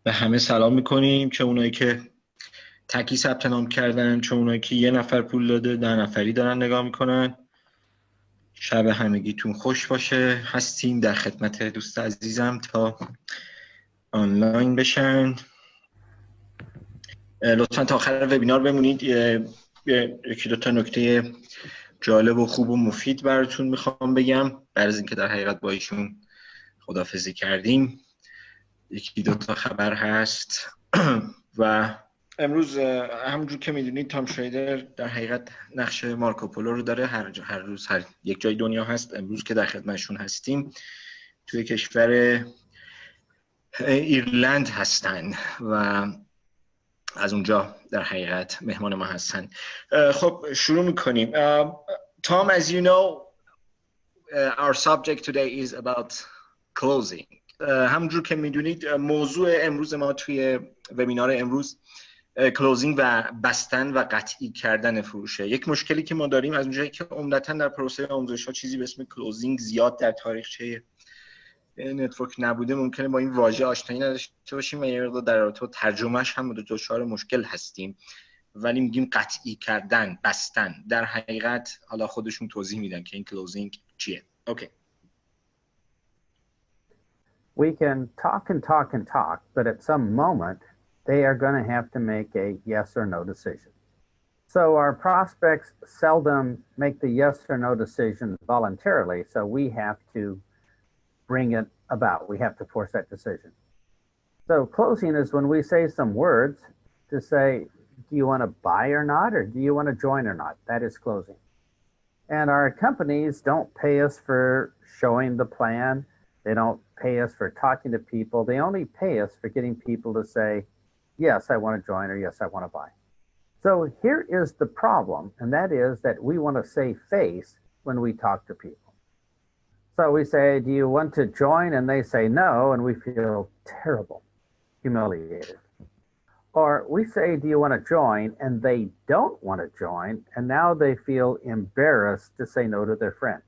به همه سلام میکنیم، چه اونایی که تکی ثبت نام کردن، چه اونایی که یه نفر پول داده 10 نفری دارن نگاه میکنن. شب همگیتون خوش باشه. هستیم در خدمت دوست عزیزم تا آنلاین بشن. لطفا تا آخر وبینار بمونید. یکی دو تا نکته جالب و خوب و مفید براتون میخوام بگم بعد از اینکه در حقیقت با ایشون خداحافظی کردیم. یکی دو تا خبر هست و امروز همونجور که میدونید تام شرایتر در حقیقت نقش مارکوپولو رو داره. هر روز هر یک جای دنیا هست. امروز که در خدمتشون هستیم توی کشور ایرلند هستن و از اونجا در حقیقت مهمان ما هستن. خب شروع میکنیم. Tom, as you know, our subject today is about closing. همونجور که میدونید موضوع امروز ما توی وبینار امروز کلوزینگ و بستن و قطعی کردن فروشه. یک مشکلی که ما داریم از اونجایی که عمدتاً در پروسه آموزش ها چیزی به اسم کلوزینگ زیاد در تاریخچه نتورک نبوده، ممکنه با این واژه آشنایی نداشته باشیم و یه مقدار در رابطه با ترجمهش هم دچار مشکل هستیم. ولی میگیم قطعی کردن، بستن. در حقیقت حالا خودشون توضیح میدن که این کلوزینگ چیه. اوکی. We can talk and talk and talk, but at some moment, they are going to have to make a yes or no decision. So our prospects seldom make the yes or no decision voluntarily, so we have to bring it about. We have to force that decision. So closing is when we say some words to say, do you want to buy or not, or do you want to join or not? That is closing. And our companies don't pay us for showing the plan. They don't pay us for talking to people. They only pay us for getting people to say, yes, I want to join, or yes, I want to buy. So here is the problem, and that is that we want to save face when we talk to people. So we say, do you want to join? And they say no, and we feel terrible, humiliated. Or we say, do you want to join? And they don't want to join, and now they feel embarrassed to say no to their friend.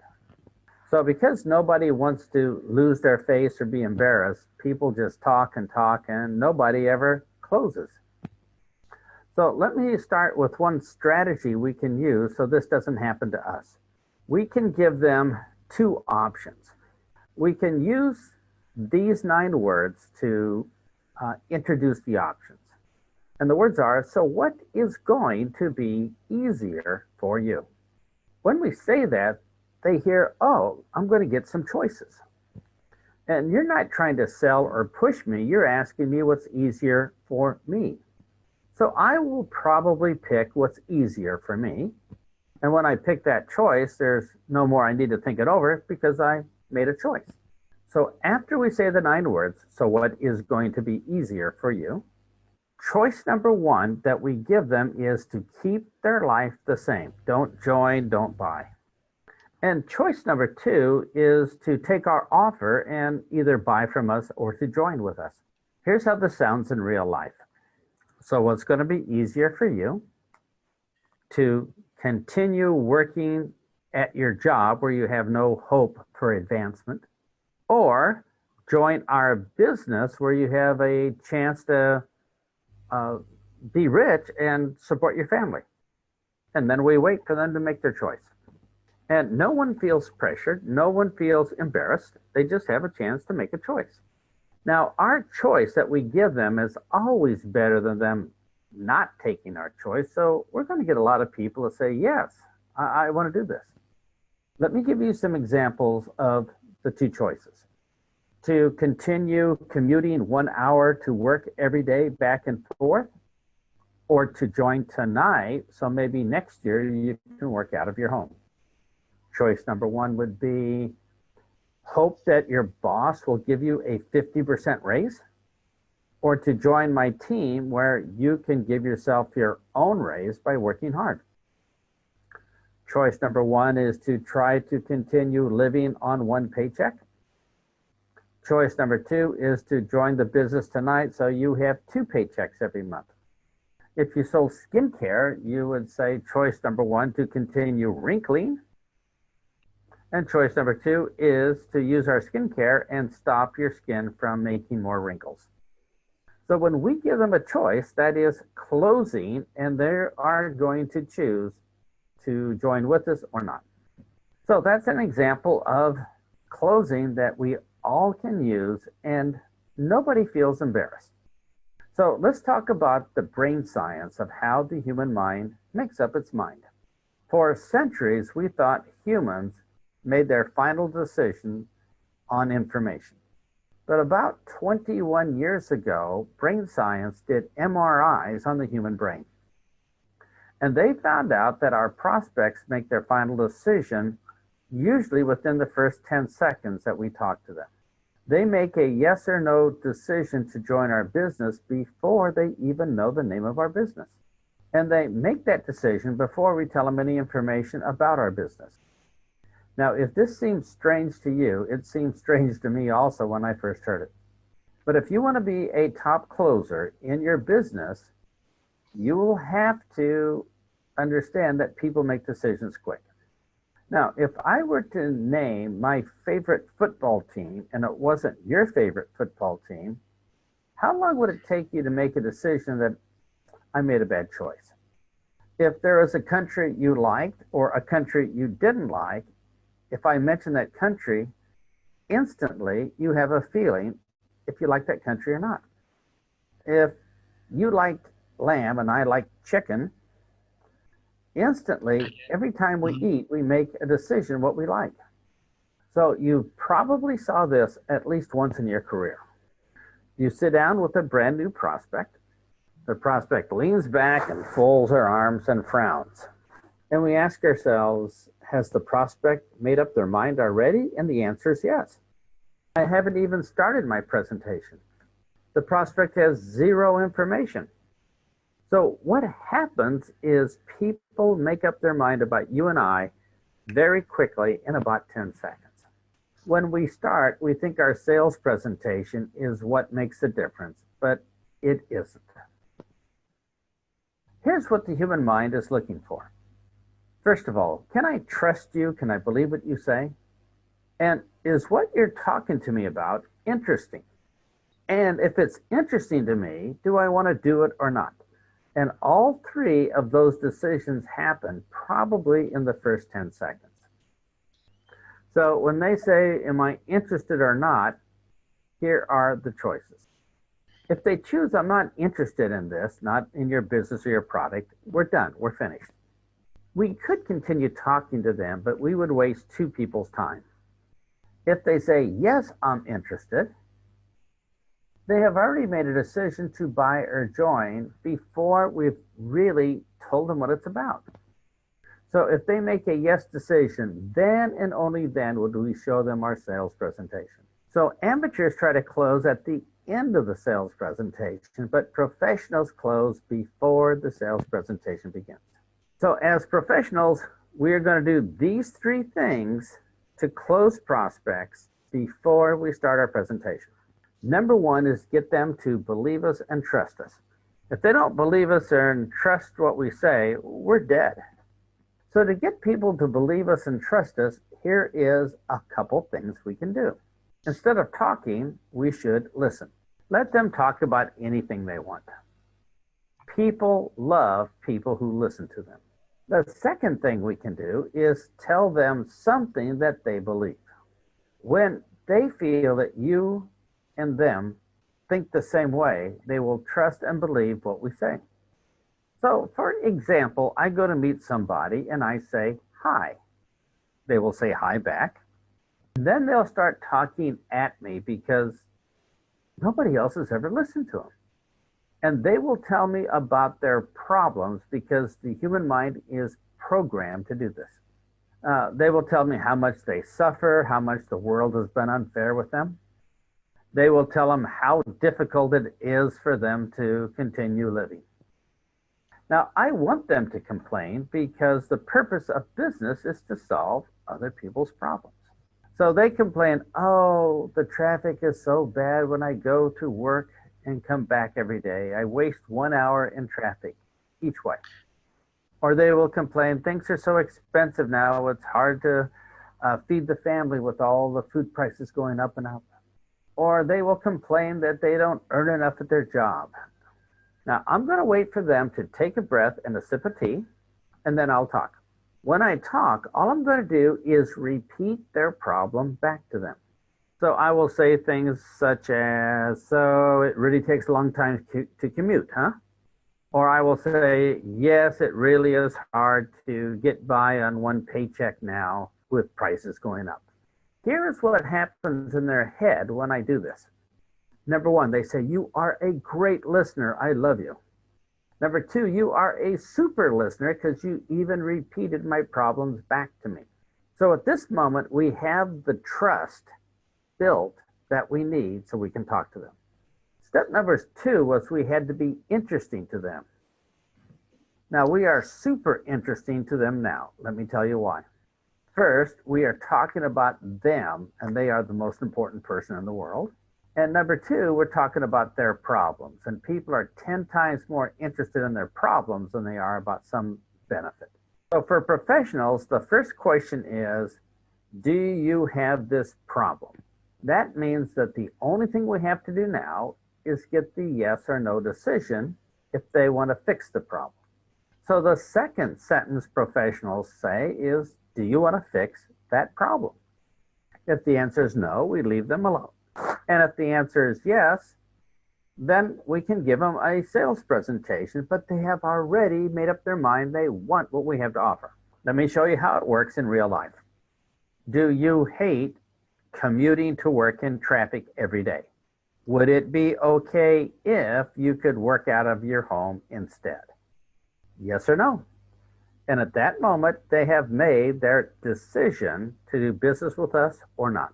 So because nobody wants to lose their face or be embarrassed, people just talk and talk and nobody ever closes. So let me start with one strategy we can use so this doesn't happen to us. We can give them two options. We can use these 9 words to introduce the options. And the words are, so what is going to be easier for you? When we say that, they hear, oh, I'm going to get some choices. And you're not trying to sell or push me. You're asking me what's easier for me. So I will probably pick what's easier for me. And when I pick that choice, there's no more I need to think it over because I made a choice. So after we say the 9 words, so what is going to be easier for you? Choice number 1 that we give them is to keep their life the same. Don't join, don't buy. And choice number 2 is to take our offer and either buy from us or to join with us. Here's how this sounds in real life. So what's going to be easier for you to continue working at your job where you have no hope for advancement, or join our business where you have a chance to be rich and support your family. And then we wait for them to make their choice. And no one feels pressured. No one feels embarrassed. They just have a chance to make a choice. Now, our choice that we give them is always better than them not taking our choice. So we're going to get a lot of people to say, yes, I want to do this. Let me give you some examples of the 2 choices. To continue commuting 1 hour to work every day back and forth, or to join tonight so maybe next year you can work out of your home. Choice number 1 would be hope that your boss will give you a 50% raise, or to join my team where you can give yourself your own raise by working hard. Choice number 1 is to try to continue living on 1 paycheck. Choice number 2 is to join the business tonight so you have 2 paychecks every month. If you sold skincare, you would say choice number 1 to continue wrinkling. And choice number 2 is to use our skincare and stop your skin from making more wrinkles. So when we give them a choice, that is closing, and they are going to choose to join with us or not. So that's an example of closing that we all can use and nobody feels embarrassed. So let's talk about the brain science of how the human mind makes up its mind. For centuries, we thought humans made their final decision on information. But about 21 years ago, brain science did MRIs on the human brain. And they found out that our prospects make their final decision usually within the first 10 seconds that we talk to them. They make a yes or no decision to join our business before they even know the name of our business. And they make that decision before we tell them any information about our business. Now, if this seems strange to you, it seemed strange to me also when I first heard it. But if you want to be a top closer in your business, you will have to understand that people make decisions quick. Now, if I were to name my favorite football team and it wasn't your favorite football team, how long would it take you to make a decision that I made a bad choice? If there was a country you liked or a country you didn't like, if I mention that country, instantly you have a feeling if you like that country or not. If you liked lamb and I like chicken, instantly, every time we eat, we make a decision what we like. So you probably saw this at least once in your career. You sit down with a brand new prospect. The prospect leans back and folds her arms and frowns. And we ask ourselves, has the prospect made up their mind already? And the answer is yes. I haven't even started my presentation. The prospect has zero information. So what happens is people make up their mind about you and I very quickly in about 10 seconds. When we start, we think our sales presentation is what makes the difference, but it isn't. Here's what the human mind is looking for. First of all, can I trust you? Can I believe what you say? And is what you're talking to me about interesting? And if it's interesting to me, do I want to do it or not? And all three of those decisions happen probably in the first 10 seconds. So when they say, am I interested or not, here are the choices. If they choose, I'm not interested in this, not in your business or your product, we're done, we're finished. We could continue talking to them, but we would waste two people's time. If they say, yes, I'm interested, they have already made a decision to buy or join before we've really told them what it's about. So if they make a yes decision, then and only then would we show them our sales presentation. So amateurs try to close at the end of the sales presentation, but professionals close before the sales presentation begins. So as professionals, we're going to do these three things to close prospects before we start our presentation. Number one is get them to believe us and trust us. If they don't believe us and trust what we say, we're dead. So to get people to believe us and trust us, here is a couple things we can do. Instead of talking, we should listen. Let them talk about anything they want. People love people who listen to them. The second thing we can do is tell them something that they believe. When they feel that you and them think the same way, they will trust and believe what we say. So, for example, I go to meet somebody and I say, hi. They will say hi back. And then they'll start talking at me because nobody else has ever listened to them. And they will tell me about their problems because the human mind is programmed to do this. They will tell me how much they suffer, how much the world has been unfair with them. They will tell them how difficult it is for them to continue living. Now, I want them to complain because the purpose of business is to solve other people's problems. So they complain, oh, the traffic is so bad when I go to work and come back every day. I waste 1 hour in traffic each way. Or they will complain, things are so expensive now, it's hard to feed the family with all the food prices going up and up. or they will complain that they don't earn enough at their job. Now, I'm going to wait for them to take a breath and a sip of tea, and then I'll talk. When I talk, all I'm going to do is repeat their problem back to them. So I will say things such as, so it really takes a long time to commute, huh? Or I will say, yes, it really is hard to get by on one paycheck now with prices going up. Here is what happens in their head when I do this. Number one, they say, you are a great listener. I love you. Number two, you are a super listener because you even repeated my problems back to me. So at this moment, we have the trust built that we need so we can talk to them. Step number two was we had to be interesting to them. Now, we are super interesting to them now. Let me tell you why. First, we are talking about them, and they are the most important person in the world. And number two, we're talking about their problems. And people are 10 times more interested in their problems than they are about some benefit. So for professionals, the first question is, do you have this problem? That means that the only thing we have to do now is get the yes or no decision if they want to fix the problem. So the second sentence professionals say is, do you want to fix that problem? If the answer is no, we leave them alone. And if the answer is yes, then we can give them a sales presentation, but they have already made up their mind they want what we have to offer. Let me show you how it works in real life. Do you hate commuting to work in traffic every day? Would it be okay if you could work out of your home instead? Yes or no? And at that moment, they have made their decision to do business with us or not.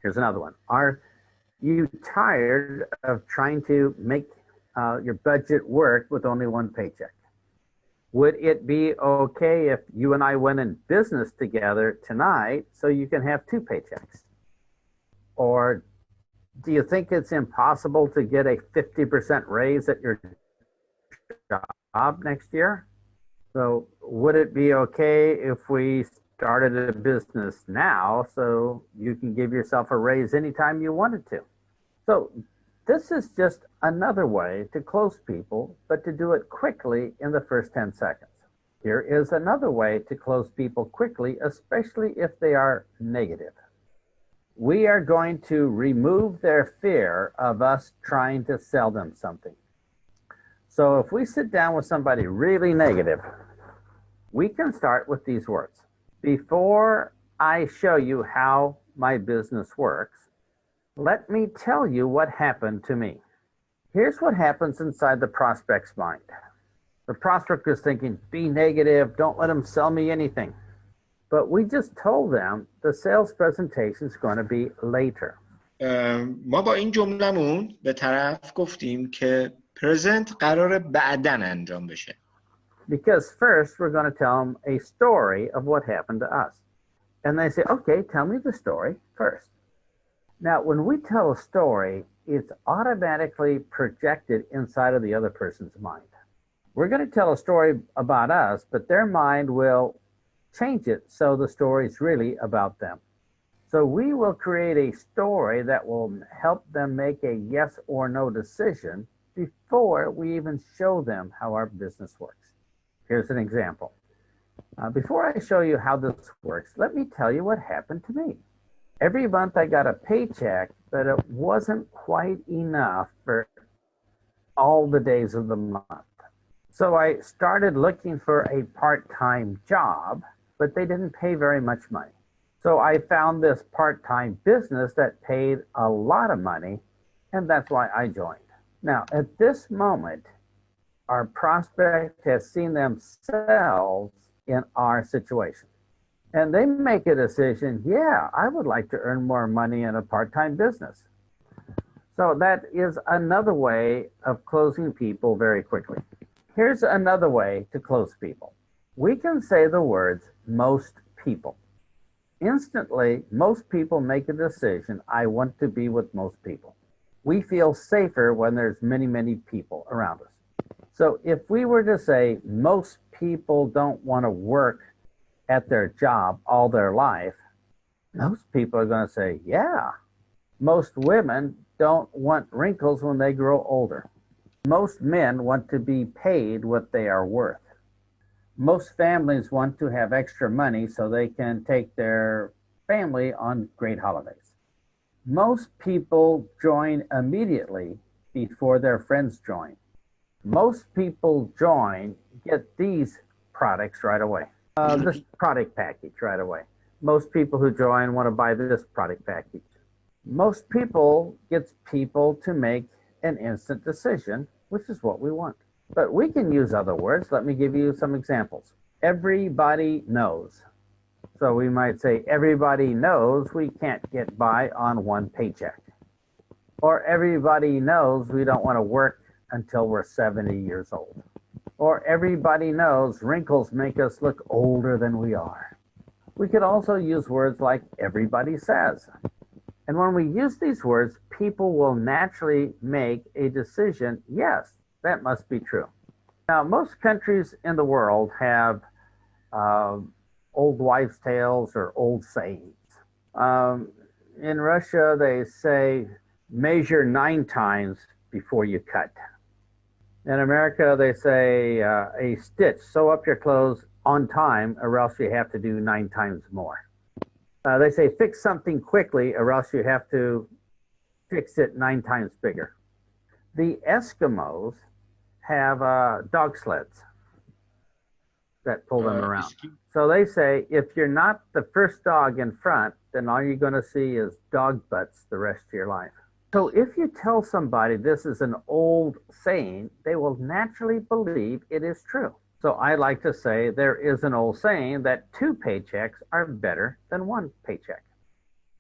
Here's another one. Are you tired of trying to make your budget work with only one paycheck? Would it be okay if you and I went in business together tonight so you can have two paychecks? Or do you think it's impossible to get a 50% raise at your job next year? So would it be okay if we started a business now so you can give yourself a raise anytime you wanted to? So this is just another way to close people, but to do it quickly in the first 10 seconds. Here is another way to close people quickly, especially if they are negative. We are going to remove their fear of us trying to sell them something. So if we sit down with somebody really negative, we can start with these words. Before I show you how my business works, let me tell you what happened to me. Here's what happens inside the prospect's mind. The prospect is thinking, be negative, don't let them sell me anything. But we just told them the sales presentation is going to be later. ما با این جملمون به طرف گفتیم که پرزنت قرار بعدن انجام بشه. Because first we're going to tell them a story of what happened to us. And they say, okay, tell me the story first. Now, when we tell a story, it's automatically projected inside of the other person's mind. We're going to tell a story about us, but their mind will change it so the story is really about them. So we will create a story that will help them make a yes or no decision before we even show them how our business works. Here's an example. Before I show you how this works, let me tell you what happened to me. Every month I got a paycheck, but it wasn't quite enough for all the days of the month. So I started looking for a part-time job, but they didn't pay very much money. So I found this part-time business that paid a lot of money, and that's why I joined. Now, at this moment, our prospect has seen themselves in our situation. And they make a decision, yeah, I would like to earn more money in a part-time business. So that is another way of closing people very quickly. Here's another way to close people. We can say the words, most people. Instantly, most people make a decision, I want to be with most people. We feel safer when there's many, many people around us. So if we were to say most people don't want to work at their job all their life, most people are going to say, yeah, Most women don't want wrinkles when they grow older. Most men want to be paid what they are worth. Most families want to have extra money so they can take their family on great holidays. Most people join immediately before their friends join. Most people get these products right away. This product package right away. Most people who join want to buy this product package. Most people gets people to make an instant decision, which is what we want. But we can use other words. Let me give you some examples. Everybody knows. So we might say, everybody knows we can't get by on one paycheck. Or everybody knows we don't want to work until we're 70 years old. Or everybody knows wrinkles make us look older than we are. We could also use words like everybody says. And when we use these words, people will naturally make a decision, yes, that must be true. Now, most countries in the world have old wives' tales or old sayings. In Russia, they say, measure 9 times before you cut. In America, they say, a stitch, sew up your clothes on time, or else you have to do 9 times more. They say, fix something quickly, or else you have to fix it 9 times bigger. The Eskimos have dog sleds that pull them around. So they say, if you're not the first dog in front, then all you're going to see is dog butts the rest of your life. So if you tell somebody this is an old saying, they will naturally believe it is true. So I like to say there is an old saying that 2 paychecks are better than 1 paycheck.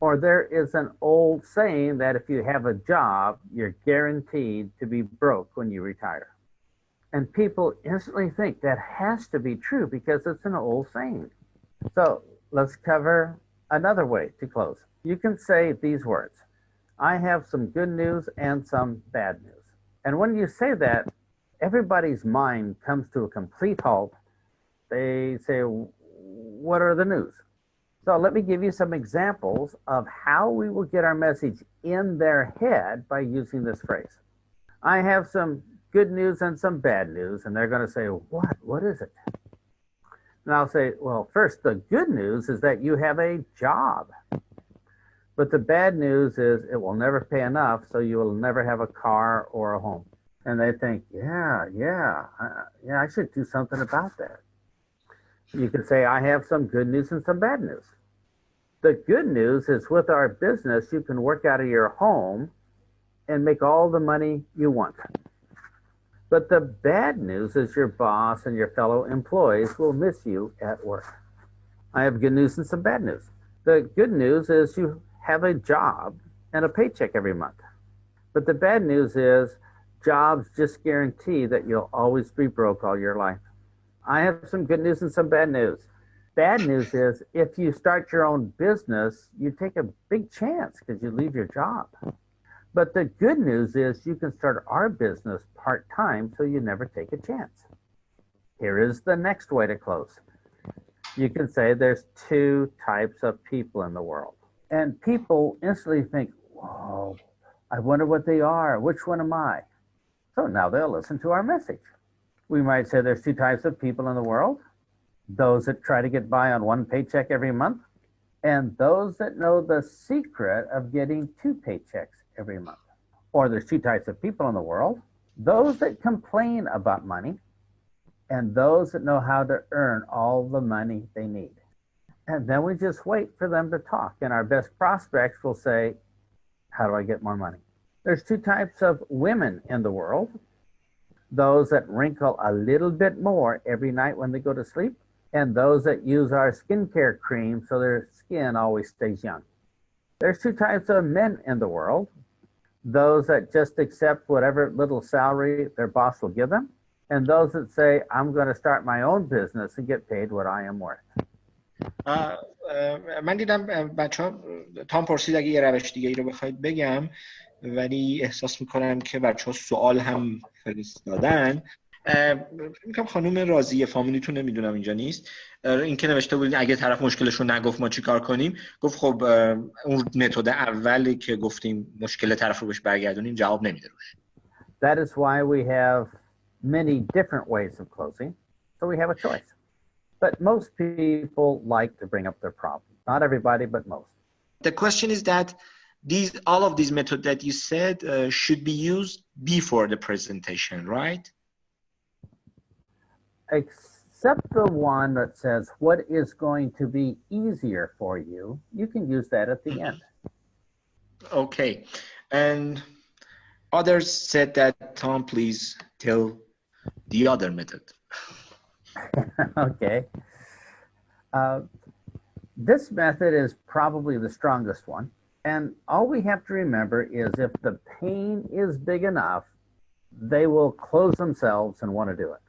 Or there is an old saying that if you have a job, you're guaranteed to be broke when you retire. And people instantly think that has to be true because it's an old saying. So let's cover another way to close. You can say these words. I have some good news and some bad news. And when you say that, everybody's mind comes to a complete halt. They say, what are the news? So let me give you some examples of how we will get our message in their head by using this phrase. I have some good news and some bad news. And they're going to say, what? What is it? And I'll say, well, first, the good news is that you have a job. But the bad news is it will never pay enough, so you will never have a car or a home. And they think, yeah, I should do something about that. You can say, I have some good news and some bad news. The good news is with our business, you can work out of your home and make all the money you want. But the bad news is your boss and your fellow employees will miss you at work. I have good news and some bad news. The good news is you have a job and a paycheck every month. But the bad news is jobs just guarantee that you'll always be broke all your life. I have some good news and some bad news. Bad news is if you start your own business, you take a big chance because you leave your job. But the good news is you can start our business part-time so you never take a chance. Here is the next way to close. You can say there's 2 types of people in the world. And people instantly think, whoa, I wonder what they are. Which one am I? So now they'll listen to our message. We might say there's 2 types of people in the world. Those that try to get by on 1 paycheck every month, and those that know the secret of getting 2 paychecks every month. Or there's 2 types of people in the world. Those that complain about money, and those that know how to earn all the money they need. And then we just wait for them to talk. And our best prospects will say, how do I get more money? There's 2 types of women in the world. Those that wrinkle a little bit more every night when they go to sleep, and those that use our skincare cream so their skin always stays young. There's 2 types of men in the world. Those that just accept whatever little salary their boss will give them, and those that say, I'm going to start my own business and get paid what I am worth. من دیدم بچه‌ها تام پرسید اگه یه روش دیگه ای رو بخواید بگم، ولی احساس میکنم که بچه‌ها سوال هم فرستادن. میگم خانم راضیه فامیلیتون نمیدونم اینجا نیست، این که نوشته بودین اگه طرف مشکلش رو نگفت ما چی کار کنیم، گفت خب اون متد اولی که گفتیم مشکل طرف رو بهش برگردونیم جواب نمیده روش. That is why we have many different ways of closing, so we have a choice. But most people like to bring up their problem. Not everybody, but most. The question is that all of these methods that you said should be used before the presentation, right? Except the one that says what is going to be easier for you, you can use that at the end. Okay. And others said that, Tom, please tell the other method. Okay. This method is probably the strongest one. And all we have to remember is if the pain is big enough, they will close themselves and want to do it.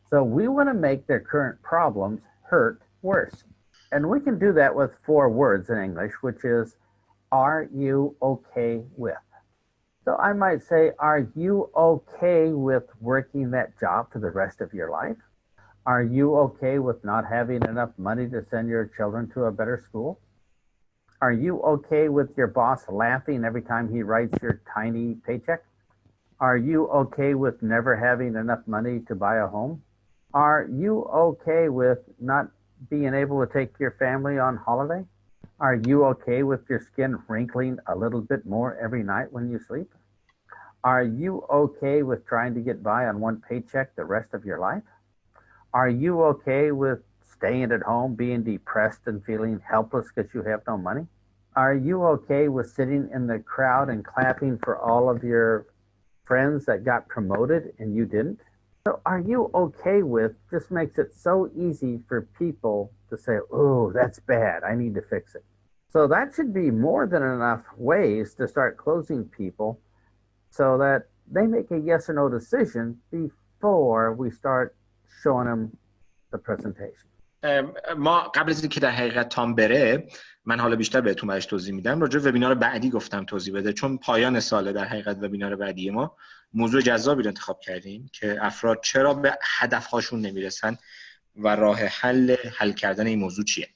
So we want to make their current problems hurt worse. And we can do that with 4 words in English, which is, are you okay with? So I might say, are you okay with working that job for the rest of your life? Are you okay with not having enough money to send your children to a better school? Are you okay with your boss laughing every time he writes your tiny paycheck? Are you okay with never having enough money to buy a home? Are you okay with not being able to take your family on holiday? Are you okay with your skin wrinkling a little bit more every night when you sleep? Are you okay with trying to get by on 1 paycheck the rest of your life? Are you okay with staying at home, being depressed and feeling helpless because you have no money? Are you okay with sitting in the crowd and clapping for all of your friends that got promoted and you didn't? So are you okay with just makes it so easy for people to say, oh, that's bad, I need to fix it. So that should be more than enough ways to start closing people so that they make a yes or no decision before we start showing them the presentation. ما قبل از اینکه در حقیقت تام بره، من حالا بیشتر بهتون برش توضیح میدم. راجع به وبینار بعدی گفتم توضیح بده، چون پایان ساله در حقیقت وبینار بعدی ما موضوع جذابی رو انتخاب کردیم که افراد چرا به هدفهاشون نمیرسن و راه حل کردن این موضوع چیه.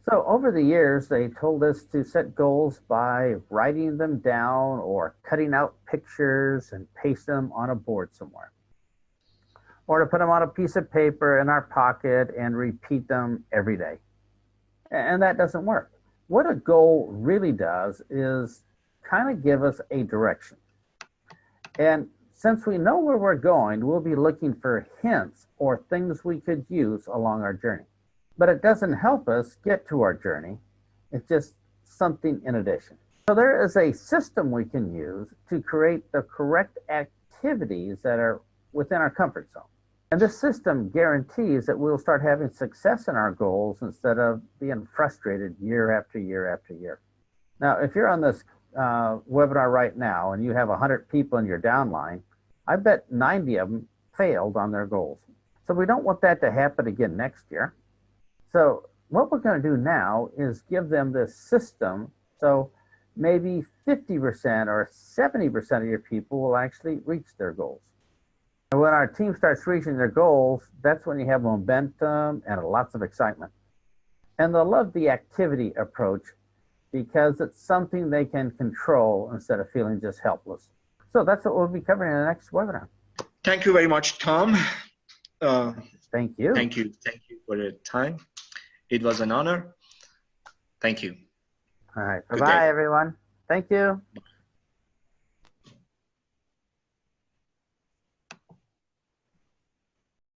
So over the years, they told us to set goals by writing them down or cutting out pictures and paste them on a board somewhere. Or to put them on a piece of paper in our pocket and repeat them every day. And that doesn't work. What a goal really does is kind of give us a direction. And since we know where we're going, we'll be looking for hints or things we could use along our journey. But it doesn't help us get to our journey. It's just something in addition. So there is a system we can use to create the correct activities that are within our comfort zone. And this system guarantees that we'll start having success in our goals instead of being frustrated year after year after year. Now, if you're on this webinar right now and you have 100 people in your downline, I bet 90 of them failed on their goals. So we don't want that to happen again next year. So what we're going to do now is give them this system so maybe 50% or 70% of your people will actually reach their goals. And when our team starts reaching their goals, that's when you have momentum and lots of excitement. And they'll love the activity approach because it's something they can control instead of feeling just helpless. So that's what we'll be covering in the next webinar. Thank you very much, Tom. Thank you. Thank you for your time. It was an honor. Thank you. All right. Bye-bye, everyone. Thank you. Bye.